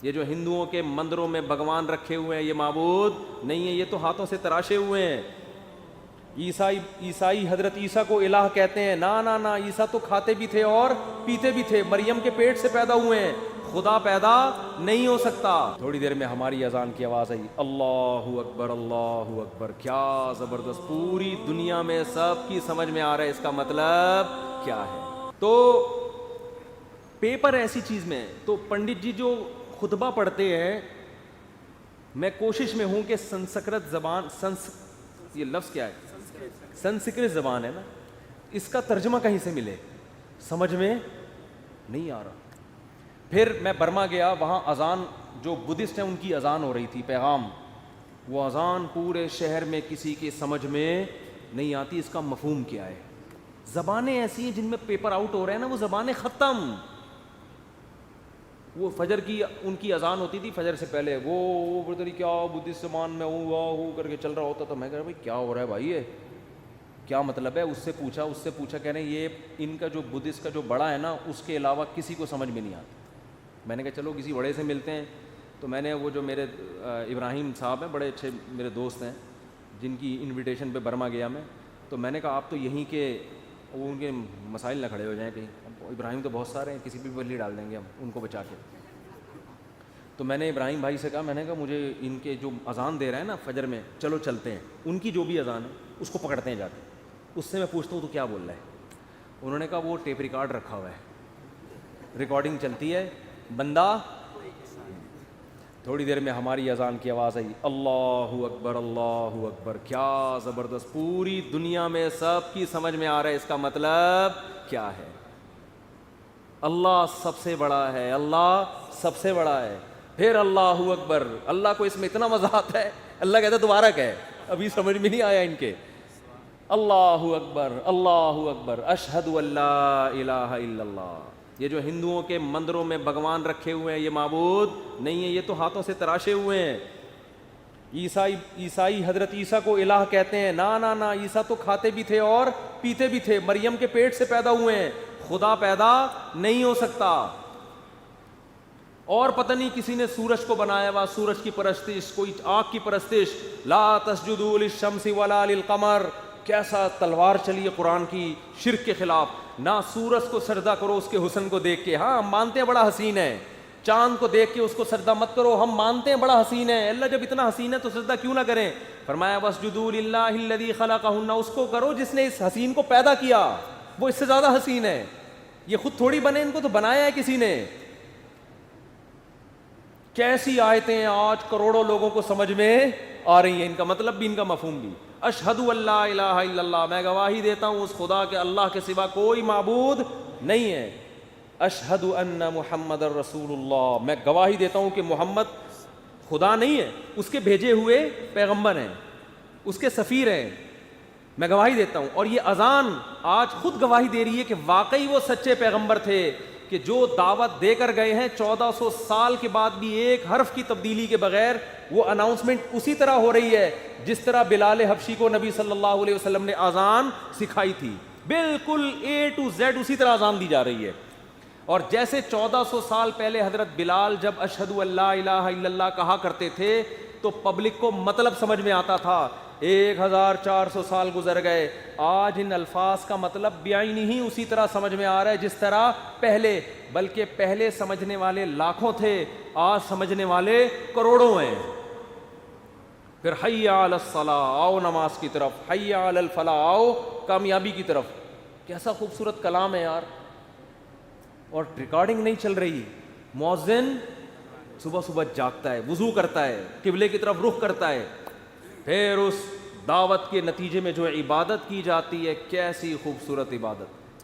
یہ جو ہندوؤں کے مندروں میں بھگوان رکھے ہوئے ہیں یہ معبود نہیں ہے, یہ تو ہاتھوں سے تراشے ہوئے ہیں. عیسائی حضرت عیسیٰ کو الہ کہتے ہیں. نا عیسیٰ تو کھاتے بھی تھے اور پیتے بھی تھے, مریم کے پیٹ سے پیدا ہوئے ہیں, خدا پیدا نہیں ہو سکتا. تھوڑی دیر میں ہماری اذان کی آواز آئی, اللہ اکبر اللہ اکبر. کیا زبردست, پوری دنیا میں سب کی سمجھ میں آ رہا ہے اس کا مطلب کیا ہے. تو پیپر ایسی چیز میں, تو پنڈت جی جو خطبہ پڑھتے ہیں, میں کوشش میں ہوں کہ سنسکرت زبان, یہ لفظ کیا ہے, سنسکرت زبان ہے نا, اس کا ترجمہ کہیں سے ملے, سمجھ میں نہیں آ رہا. پھر میں برما گیا, وہاں اذان, جو بدھسٹ ہیں ان کی اذان ہو رہی تھی, پیغام, وہ اذان پورے شہر میں کسی کی سمجھ میں نہیں آتی اس کا مفہوم کیا ہے. زبانیں ایسی ہیں جن میں پیپر آؤٹ ہو رہے ہیں نا, وہ زبانیں ختم. وہ فجر کی ان کی اذان ہوتی تھی, فجر سے پہلے وہ پتہ نہیں کیا بدھسٹ زبان میں ہوں کر کے چل رہا ہوتا تھا. میں کہہ رہا بھائی کیا ہو رہا ہے بھائی, یہ کیا مطلب ہے. اس سے پوچھا کہہ رہے ہیں یہ ان کا جو بدھسٹ کا جو بڑا ہے نا, اس کے علاوہ کسی کو سمجھ میں نہیں آتا. میں نے کہا چلو کسی بڑے سے ملتے ہیں. تو میں نے وہ جو میرے ابراہیم صاحب ہیں, بڑے اچھے میرے دوست ہیں, جن کی انویٹیشن پہ برما گیا میں, تو میں نے کہا آپ تو یہیں کے, وہ ان کے مسائل نہ کھڑے ہو جائیں کہیں. ابراہیم تو بہت سارے ہیں, کسی بھی بلی ڈال دیں گے ہم ان کو بچا کے. تو میں نے ابراہیم بھائی سے کہا, میں نے کہا مجھے ان کے جو اذان دے رہے ہیں نا فجر میں, چلو چلتے ہیں, ان کی جو بھی اذان ہے اس کو پکڑتے ہیں جا کے, اس سے میں پوچھتا ہوں تو کیا بول رہا ہے. انہوں نے کہا وہ ٹیپ ریکارڈ رکھا ہوا ہے, ریکارڈنگ چلتی ہے, بندہ. تھوڑی دیر میں ہماری اذان کی آواز آئی, اللہ اکبر اللہ اکبر. کیا زبردست, پوری دنیا میں سب کی سمجھ میں آ رہا ہے اس کا مطلب کیا ہے. اللہ سب سے بڑا ہے, اللہ سب سے بڑا ہے. پھر اللہ اکبر. اللہ کو اس میں اتنا مزہ آتا ہے, اللہ کہتا ہے دوبارہ کہے, ابھی سمجھ میں نہیں آیا ان کے. اللہ اکبر اللہ اکبر, اشہد ان لا الہ الا اللہ. یہ جو ہندوؤں کے مندروں میں بھگوان رکھے ہوئے ہیں یہ معبود نہیں ہے, یہ تو ہاتھوں سے تراشے ہوئے ہیں. عیسائی حضرت عیسیٰ کو الہ کہتے ہیں. نا عیسیٰ تو کھاتے بھی تھے اور پیتے بھی تھے, مریم کے پیٹ سے پیدا ہوئے ہیں, خدا پیدا نہیں ہو سکتا. اور پتہ نہیں کسی نے سورج کو بنایا ہوا, سورج کی پرستش, کوئی آنکھ کی پرستش. لا تسجدوا للشمس ولا للقمر. کیسا تلوار چلی ہے قرآن کی شرک کے خلاف. نہ سورج کو سجدہ کرو اس کے حسن کو دیکھ کے, ہاں ہم مانتے ہیں بڑا حسین ہے, چاند کو دیکھ کے اس کو سجدہ مت کرو, ہم مانتے ہیں بڑا حسین ہے. اللہ جب اتنا حسین ہے تو سجدہ کیوں نہ کریں. فرمایا واسجدوا للہ الذی خلقہن, اس کو کرو جس نے اس حسین کو پیدا کیا, وہ اس سے زیادہ حسین ہے. یہ خود تھوڑی بنے, ان کو تو بنایا ہے کسی نے. کیسی آیتیں ہیں آج کروڑوں لوگوں کو سمجھ میں آ رہی ہیں, ان کا مطلب بھی ان کا مفہوم بھی. اشہد ان لا الہ الا اللہ, میں گواہی دیتا ہوں اس خدا کے اللہ کے سوا کوئی معبود نہیں ہے. اشہد ان محمد الرسول اللہ, میں گواہی دیتا ہوں کہ محمد خدا نہیں ہے, اس کے بھیجے ہوئے پیغمبر ہیں, اس کے سفیر ہیں, میں گواہی دیتا ہوں. اور یہ اذان آج خود گواہی دے رہی ہے کہ واقعی وہ سچے پیغمبر تھے, کہ جو دعوت دے کر گئے ہیں 1400 سال کے بعد بھی ایک حرف کی تبدیلی کے بغیر وہ اناؤنسمنٹ اسی طرح ہو رہی ہے جس طرح بلال حبشی کو نبی صلی اللہ علیہ وسلم نے اذان سکھائی تھی. بالکل A to Z اسی طرح اذان دی جا رہی ہے. اور جیسے 1400 سال پہلے حضرت بلال جب اشہد ان لا الہ الا اللہ کہا کرتے تھے تو پبلک کو مطلب سمجھ میں آتا تھا. 1400 سال گزر گئے, آج ان الفاظ کا مطلب بعینی ہی اسی طرح سمجھ میں آ رہا ہے جس طرح پہلے, بلکہ پہلے سمجھنے والے لاکھوں تھے, آج سمجھنے والے کروڑوں ہیں. پھر حی علی الصلاۃ, آؤ نماز کی طرف, حی علی الفلاح, آؤ کامیابی کی طرف. کیسا خوبصورت کلام ہے یار. اور ریکارڈنگ نہیں چل رہی, مؤذن صبح صبح جاگتا ہے, وضو کرتا ہے, قبلے کی طرف رخ کرتا ہے, پھر اس دعوت کے نتیجے میں جو عبادت کی جاتی ہے, کیسی خوبصورت عبادت.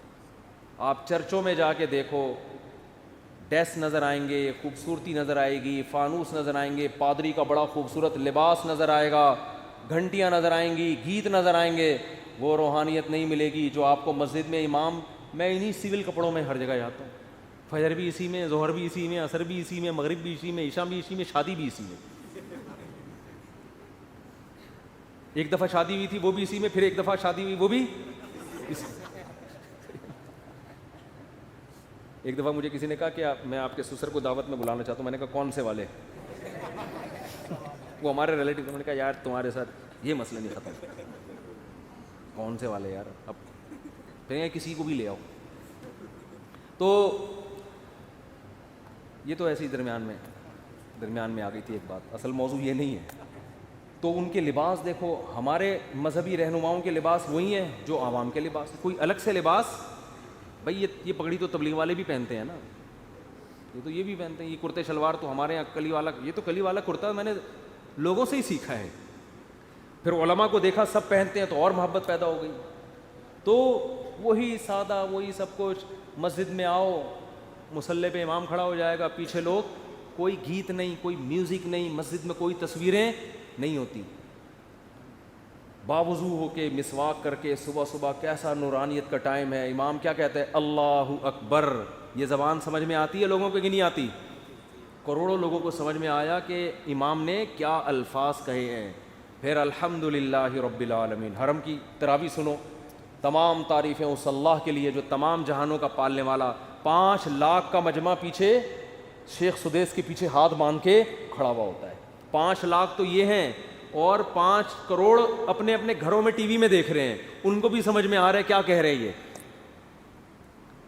آپ چرچوں میں جا کے دیکھو, ڈیسک نظر آئیں گے, خوبصورتی نظر آئے گی, فانوس نظر آئیں گے, پادری کا بڑا خوبصورت لباس نظر آئے گا, گھنٹیاں نظر آئیں گی, گیت نظر آئیں گے. وہ روحانیت نہیں ملے گی جو آپ کو مسجد میں امام, میں انہی سول کپڑوں میں ہر جگہ جاتا ہوں, فجر بھی اسی میں, ظہر بھی اسی میں, عصر بھی اسی میں, مغرب بھی اسی میں, عشاء بھی اسی میں, شادی بھی اسی میں. ایک دفعہ شادی ہوئی تھی وہ بھی اسی میں, پھر ایک دفعہ شادی ہوئی وہ بھی اسی. ایک دفعہ مجھے کسی نے کہا کہ میں آپ کے سسر کو دعوت میں بلانا چاہتا ہوں. میں نے کہا کون سے والے؟ وہ ہمارے ریلیٹیو. میں نے کہا یار تمہارے ساتھ یہ مسئلہ نہیں ختم. کون سے والے یار؟ اب پھر کسی کو بھی لے آؤ. تو یہ تو ایسے ہی درمیان میں آ گئی تھی ایک بات. اصل موضوع یہ نہیں ہے. تو ان کے لباس دیکھو, ہمارے مذہبی رہنماؤں کے لباس وہی ہیں جو عوام کے لباس. کوئی الگ سے لباس بھائی یہ پگڑی تو تبلیغ والے بھی پہنتے ہیں نا, یہ بھی پہنتے ہیں. یہ کرتے شلوار تو ہمارے یہاں کلی والا, یہ تو کلی والا کرتا میں نے لوگوں سے ہی سیکھا ہے. پھر علماء کو دیکھا سب پہنتے ہیں تو اور محبت پیدا ہو گئی. تو وہی سادہ وہی سب کچھ. مسجد میں آؤ, مصلی پہ امام کھڑا ہو جائے گا, پیچھے لوگ, کوئی گیت نہیں, کوئی میوزک نہیں, مسجد میں کوئی تصویریں نہیں ہوتی. باوضو ہو کے مسواک کر کے صبح صبح, کیسا نورانیت کا ٹائم ہے. امام کیا کہتے ہیں؟ اللہ اکبر. یہ زبان سمجھ میں آتی ہے لوگوں کو کہ نہیں آتی؟ کروڑوں لوگوں کو سمجھ میں آیا کہ امام نے کیا الفاظ کہے ہیں. پھر الحمدللہ رب العالمین. حرم کی تراویح سنو, تمام تعریفیں اس اللہ کے لیے جو تمام جہانوں کا پالنے والا. 5 لاکھ کا مجمع پیچھے شیخ سدیس کے پیچھے ہاتھ باندھ کے کھڑا ہوا ہوتا ہے. 5 لاکھ تو یہ ہیں, اور 5 کروڑ اپنے اپنے گھروں میں ٹی وی میں دیکھ رہے ہیں. ان کو بھی سمجھ میں آ رہا ہے کیا کہہ رہے ہیں یہ.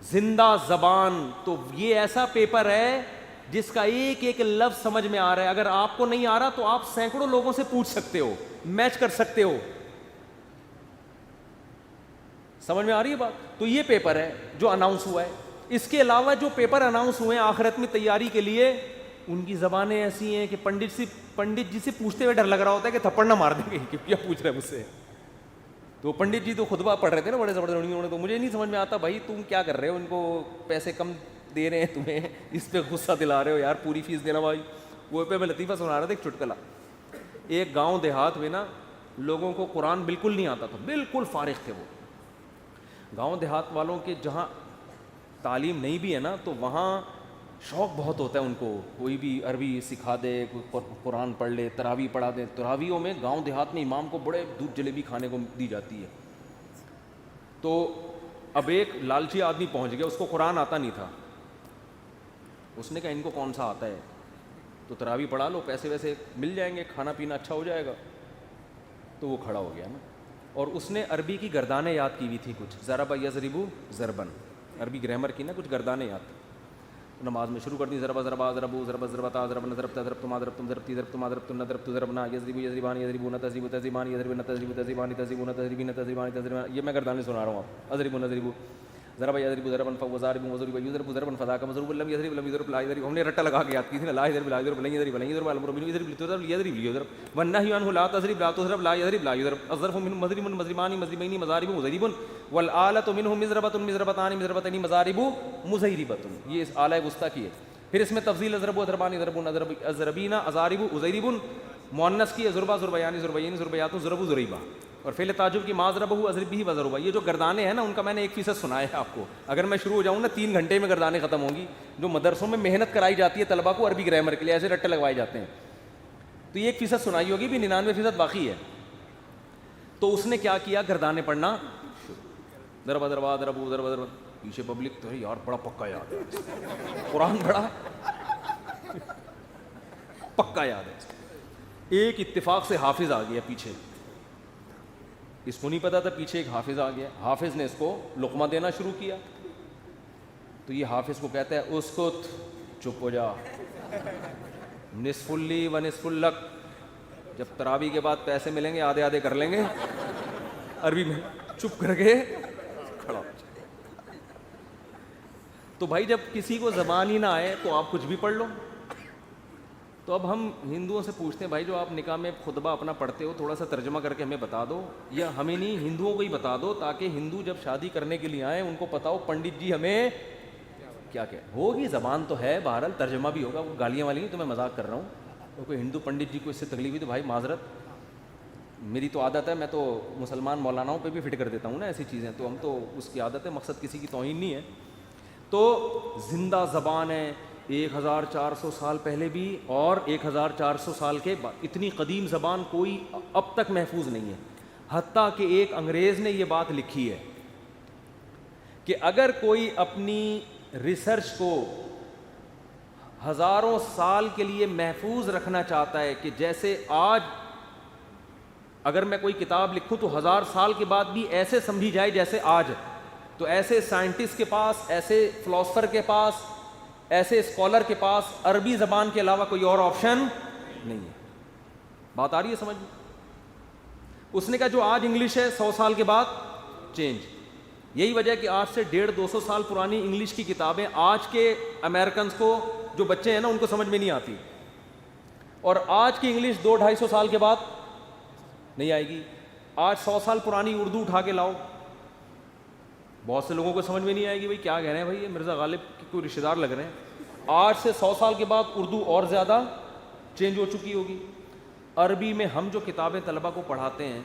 زندہ زبان. تو یہ ایسا پیپر ہے جس کا ایک ایک لفظ سمجھ میں آ رہا ہے. اگر آپ کو نہیں آ رہا تو آپ سینکڑوں لوگوں سے پوچھ سکتے ہو, میچ کر سکتے ہو. سمجھ میں آ رہی ہے بات؟ تو یہ پیپر ہے جو اناؤنس ہوا ہے. اس کے علاوہ جو پیپر اناؤنس ہوئے ہیں آخرت میں تیاری کے لیے, ان کی زبانیں ایسی ہیں کہ پنڈت جی سے پوچھتے ہوئے ڈر لگ رہا ہوتا ہے کہ تھپڑ نہ مار دیں گے کہ کیا پوچھ رہے ہیں مجھ سے. تو پنڈت جی تو خطبہ پڑھ رہے تھے نا بڑے زبردست. تو مجھے نہیں سمجھ میں آتا بھائی تم کیا کر رہے ہو, ان کو پیسے کم دے رہے ہیں تمہیں, اس پہ غصہ دلا رہے ہو یار, پوری فیس دینا بھائی. وہ پہ میں لطیفہ سنا رہا تھا ایک چٹکلا. ایک گاؤں دیہات میں نا لوگوں کو قرآن بالکل نہیں آتا تھا, بالکل فارغ تھے وہ. گاؤں دیہات والوں کے جہاں تعلیم نہیں بھی ہے نا تو وہاں شوق بہت ہوتا ہے ان کو, کوئی بھی عربی سکھا دے, کوئی قرآن پڑھ لے, تراویح پڑھا دے. تراویحوں میں گاؤں دیہات میں امام کو بڑے دودھ جلیبی کھانے کو دی جاتی ہے. تو اب ایک لالچی آدمی پہنچ گیا, اس کو قرآن آتا نہیں تھا. اس نے کہا ان کو کون سا آتا ہے, تو تراویح پڑھا لو, پیسے ویسے مل جائیں گے, کھانا پینا اچھا ہو جائے گا. تو وہ کھڑا ہو گیا نا, اور اس نے عربی کی گردانیں یاد کی ہوئی تھی کچھ, ضرب یضرب ضربن, عربی گرامر کی نا کچھ گردانیں یاد. نماز میں شروع کر دی, ضرب ضربا ضربو ضرب ضربتا ضربنا ضربتا ضربتما ضربتم ضربتی ضربتما ضربتن ضربت ضربنا یضرب یضربان یضربون تضرب تضربان یضربن تضرب تضربان تضربون تضربین تضربان تضربان. یہ میں گردانیں سنا رہا ہوں آپ. اضرب نضرب ضرب یضرب ضربا فوضارب وضرب یضرب ضربا فذاك مضروب لم یضرب لم یضرب لا یضرب. ہم نے رٹا لگا کے یاد کی تھی نا, لا یضرب لا یضرب لن یضرب لن یضرب الامر من یضرب لتضرب یضرب یضرب والنهي عنه لا تضرب لا تضرب لا یضرب لا یضرب. الظرف من مضرب مضربان مضربین مضارب مضرب والآلة منه مضربة مضربتان مضربتين مضارب مضربۃ. یہ اس اعلی وسطی کی ہے. پھر اس میں تفضیل اضرب و ضربان ضربون اضربین اضارب اضرب, مؤنث کی ضربا ضربیان ضربین ضربیات ضرب ضریبہ, اور فعل تعجب کی ما ضربہ اضرب بھی وضربہ. یہ جو گردانیں ہیں نا ان کا میں نے 1% سنایا ہے آپ کو. اگر میں شروع ہو جاؤں نا 3 گھنٹے میں گردانیں ختم ہوں گی. جو مدرسوں میں محنت کرائی جاتی ہے طلبہ کو عربی گرامر کے لیے, ایسے رٹے لگوائے جاتے ہیں, تو یہ 1% سنائی ہوگی, بھی 99% باقی ہے. تو اس نے کیا کیا, گردانیں پڑھنا, ضربہ ضربہ ضربو ضربہ ضربہ. پیچھے پبلک تو یار بڑا پکا یاد ہے, قرآن بڑا پکا یاد ہے. ایک اتفاق سے حافظ آ گیا پیچھے, اس کو نہیں پتا تھا پیچھے ایک حافظ آ گیا. حافظ نے اس کو لقمہ دینا شروع کیا. تو یہ حافظ کو کہتا ہے اسکت, چپ ہو جا, نصف لی و نصف لک. جب تراویح کے بعد پیسے ملیں گے آدھے آدھے کر لیں گے. عربی میں چپ کر کے کھڑا ہو. تو بھائی جب کسی کو زبان ہی نہ آئے تو آپ کچھ بھی پڑھ لو. تو اب ہم ہندوؤں سے پوچھتے ہیں بھائی جو آپ نکاح میں خطبہ اپنا پڑھتے ہو تھوڑا سا ترجمہ کر کے ہمیں بتا دو, یا ہمیں نہیں ہندوؤں کو ہی بتا دو, تاکہ ہندو جب شادی کرنے کے لیے آئیں ان کو پتا ہو پنڈت جی ہمیں کیا کیا ہوگی. زبان تو ہے, بہرحال ترجمہ بھی ہوگا. وہ گالیاں والی نہیں, تو میں مذاق کر رہا ہوں. تو کوئی ہندو پنڈت جی کو اس سے تکلیف ہوئی تو بھائی معذرت, میری تو عادت ہے, میں تو مسلمان مولاناؤں پہ بھی فٹ کر دیتا ہوں نا ایسی چیزیں, تو ہم تو اس کی عادت ہے, مقصد کسی کی توہین نہیں ہے. تو زندہ زبان ہے, 1400 سال پہلے بھی اور 1400 سال کے بعد. اتنی قدیم زبان کوئی اب تک محفوظ نہیں ہے. حتیٰ کہ ایک انگریز نے یہ بات لکھی ہے کہ اگر کوئی اپنی ریسرچ کو ہزاروں سال کے لیے محفوظ رکھنا چاہتا ہے کہ جیسے آج اگر میں کوئی کتاب لکھوں تو 1000 سال کے بعد بھی ایسے سمجھی جائے جیسے آج، تو ایسے سائنٹسٹ کے پاس، ایسے فلاسفر کے پاس، ایسے اسکالر کے پاس عربی زبان کے علاوہ کوئی اور آپشن نہیں ہے۔ بات آ رہی ہے سمجھ میں؟ اس نے کہا جو آج انگلش ہے 100 سال کے بعد چینج۔ یہی وجہ ہے کہ آج سے 150-200 سال پرانی انگلش کی کتابیں آج کے امریکنز کو، جو بچے ہیں نا، ان کو سمجھ میں نہیں آتی، اور آج کی انگلش 200-250 سال کے بعد نہیں آئے گی۔ آج 100 سال پرانی اردو اٹھا کے لاؤ، بہت سے لوگوں کو سمجھ میں نہیں آئے گی، بھائی کیا کہہ رہے ہیں، بھائی یہ مرزا غالب کے کوئی رشتہ دار لگ رہے ہیں۔ آج سے 100 سال کے بعد اردو اور زیادہ چینج ہو چکی ہوگی۔ عربی میں ہم جو کتابیں طلبہ کو پڑھاتے ہیں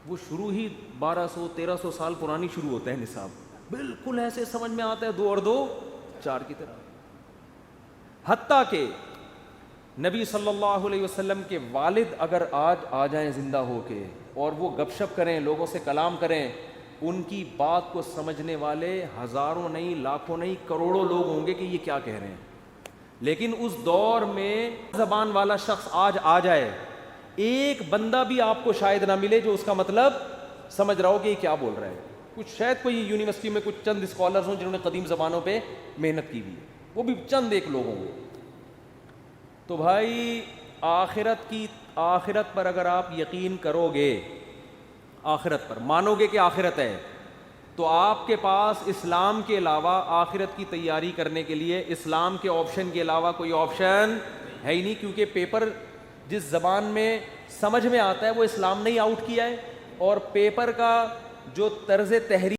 وہ شروع ہی 1200-1300 سال پرانی شروع ہوتا ہے نصاب، بالکل ایسے سمجھ میں آتا ہے 2 اور 2 4 کی طرح۔ حتیٰ کہ نبی صلی اللہ علیہ وسلم کے والد اگر آج آ جائیں زندہ ہو کے اور وہ گپ شپ کریں، لوگوں سے کلام کریں، ان کی بات کو سمجھنے والے ہزاروں نہیں، لاکھوں نہیں، کروڑوں لوگ ہوں گے کہ یہ کیا کہہ رہے ہیں۔ لیکن اس دور میں زبان والا شخص آج آ جائے، ایک بندہ بھی آپ کو شاید نہ ملے جو اس کا مطلب سمجھ رہا ہو کہ یہ کیا بول رہا ہے۔ کچھ شاید کوئی یونیورسٹی میں کچھ چند اسکالرز ہوں جنہوں نے قدیم زبانوں پہ محنت کی ہوئی ہے، وہ بھی چند ایک لوگ ہوں گے۔ تو بھائی آخرت پر اگر آپ یقین کرو گے، آخرت پر مانو گے کہ آخرت ہے، تو آپ کے پاس اسلام کے علاوہ آخرت کی تیاری کرنے کے لیے اسلام کے آپشن کے علاوہ کوئی آپشن ہے ہی نہیں، کیونکہ پیپر جس زبان میں سمجھ میں آتا ہے وہ اسلام نے ہی آؤٹ کیا ہے، اور پیپر کا جو طرز تحریر